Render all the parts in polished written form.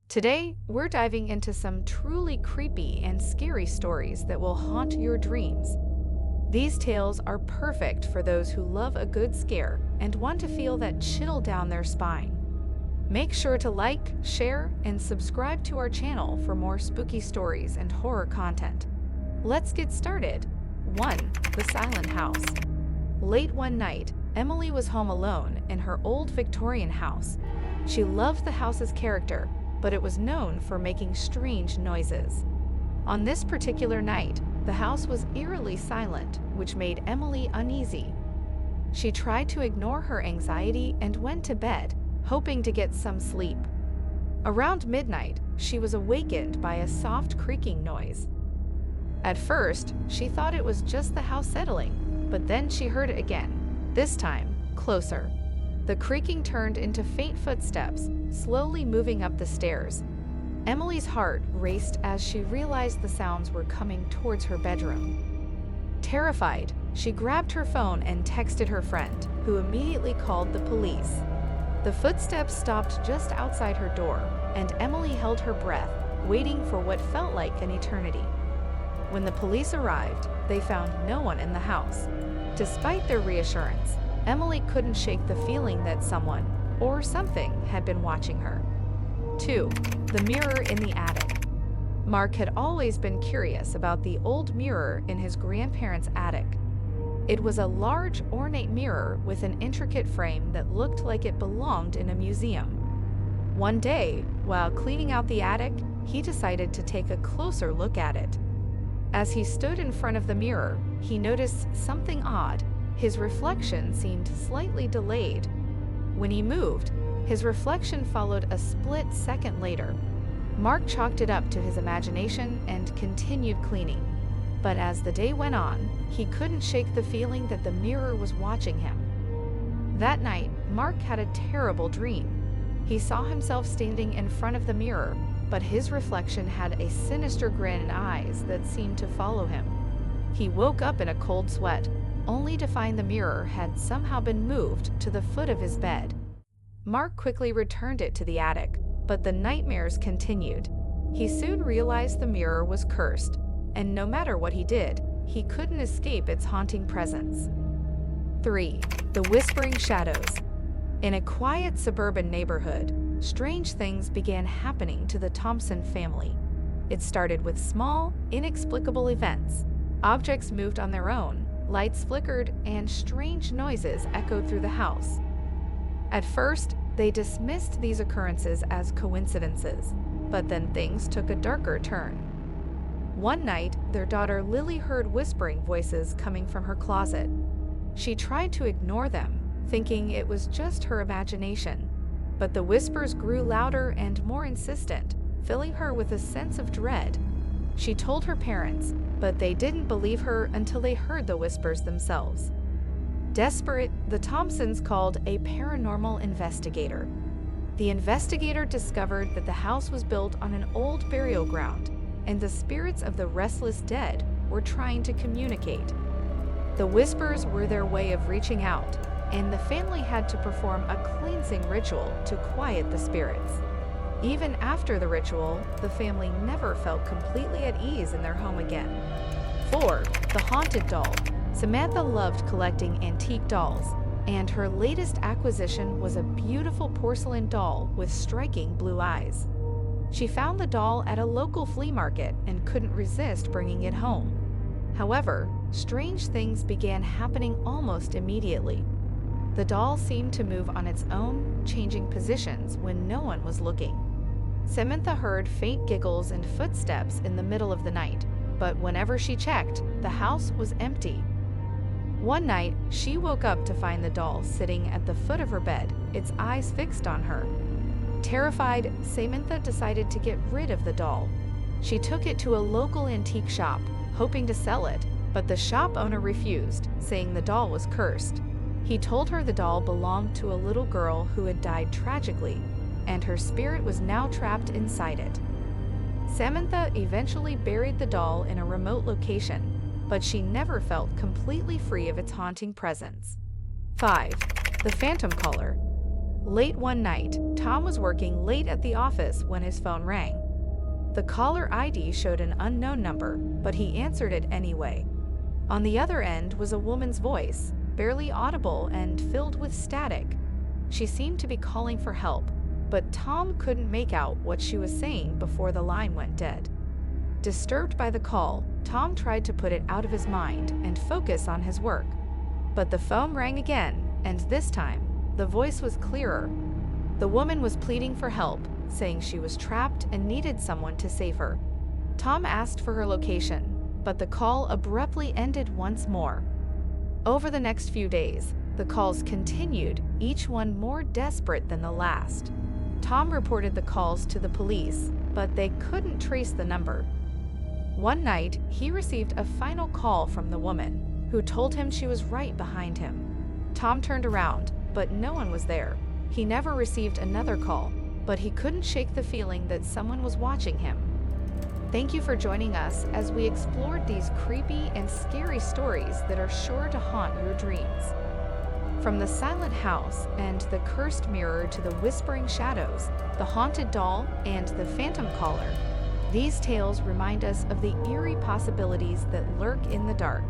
Today, we're diving into some truly creepy and scary stories that will haunt your dreams. These tales are perfect for those who love a good scare and want to feel that chill down their spine. Make sure to like, share, and subscribe to our channel for more spooky stories and horror content. Let's get started. 1. The Silent House. Late one night, Emily was home alone in her old Victorian house. She loved the house's character, but it was known for making strange noises. On this particular night, the house was eerily silent, which made Emily uneasy. She tried to ignore her anxiety and went to bed, hoping to get some sleep. Around midnight, she was awakened by a soft creaking noise. At first, she thought it was just the house settling, but then she heard it again, this time closer. The creaking turned into faint footsteps, slowly moving up the stairs. Emily's heart raced as she realized the sounds were coming towards her bedroom. Terrified, she grabbed her phone and texted her friend, who immediately called the police. The footsteps stopped just outside her door, and Emily held her breath, waiting for what felt like an eternity. When the police arrived, they found no one in the house. Despite their reassurance, Emily couldn't shake the feeling that someone, or something, had been watching her. 2. The mirror in the attic. Mark had always been curious about the old mirror in his grandparents' attic. It was a large, ornate mirror with an intricate frame that looked like it belonged in a museum. One day, while cleaning out the attic, he decided to take a closer look at it. As he stood in front of the mirror, he noticed something odd. His reflection seemed slightly delayed. When he moved, his reflection followed a split second later. Mark chalked it up to his imagination and continued cleaning. But as the day went on, he couldn't shake the feeling that the mirror was watching him. That night, Mark had a terrible dream. He saw himself standing in front of the mirror, but his reflection had a sinister grin and eyes that seemed to follow him. He woke up in a cold sweat, only to find the mirror had somehow been moved to the foot of his bed. Mark quickly returned it to the attic, but the nightmares continued. He soon realized the mirror was cursed, and no matter what he did, he couldn't escape its haunting presence. 3. The Whispering Shadows. In a quiet suburban neighborhood, strange things began happening to the Thompson family. It started with small, inexplicable events. Objects moved on their own, lights flickered, and strange noises echoed through the house. At first, they dismissed these occurrences as coincidences, but then things took a darker turn. One night, their daughter Lily heard whispering voices coming from her closet. She tried to ignore them, thinking it was just her imagination, but the whispers grew louder and more insistent, filling her with a sense of dread. She told her parents, but they didn't believe her until they heard the whispers themselves. Desperate, the Thompsons called a paranormal investigator. The investigator discovered that the house was built on an old burial ground, and the spirits of the restless dead were trying to communicate. The whispers were their way of reaching out, and the family had to perform a cleansing ritual to quiet the spirits. Even after the ritual, the family never felt completely at ease in their home again. 4. The Haunted Doll. Samantha loved collecting antique dolls, and her latest acquisition was a beautiful porcelain doll with striking blue eyes. She found the doll at a local flea market and couldn't resist bringing it home. However, strange things began happening almost immediately. The doll seemed to move on its own, changing positions when no one was looking. Samantha heard faint giggles and footsteps in the middle of the night, but whenever she checked, the house was empty. One night, she woke up to find the doll sitting at the foot of her bed, its eyes fixed on her. Terrified, Samantha decided to get rid of the doll. She took it to a local antique shop, hoping to sell it, but the shop owner refused, saying the doll was cursed. He told her the doll belonged to a little girl who had died tragically, and her spirit was now trapped inside it. Samantha eventually buried the doll in a remote location, but she never felt completely free of its haunting presence. 5. The Phantom Caller. Late one night, Tom was working late at the office when his phone rang. The caller ID showed an unknown number, but he answered it anyway. On the other end was a woman's voice, barely audible and filled with static. She seemed to be calling for help, but Tom couldn't make out what she was saying before the line went dead. Disturbed by the call, Tom tried to put it out of his mind and focus on his work. But the phone rang again, and this time, the voice was clearer. The woman was pleading for help, saying she was trapped and needed someone to save her. Tom asked for her location, but the call abruptly ended once more. Over the next few days, the calls continued, each one more desperate than the last. Tom reported the calls to the police, but they couldn't trace the number. One night, he received a final call from the woman, who told him she was right behind him. Tom turned around, but no one was there. He never received another call, but he couldn't shake the feeling that someone was watching him. Thank you for joining us as we explored these creepy and scary stories that are sure to haunt your dreams. From the silent house and the cursed mirror to the whispering shadows, the haunted doll, and the phantom caller, these tales remind us of the eerie possibilities that lurk in the dark.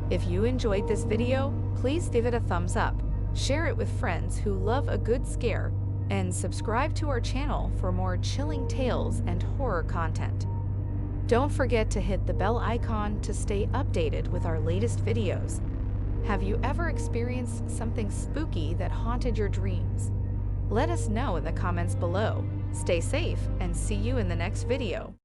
If you enjoyed this video, please give it a thumbs up, share it with friends who love a good scare, and subscribe to our channel for more chilling tales and horror content. Don't forget to hit the bell icon to stay updated with our latest videos. Have you ever experienced something spooky that haunted your dreams? Let us know in the comments below. Stay safe and see you in the next video.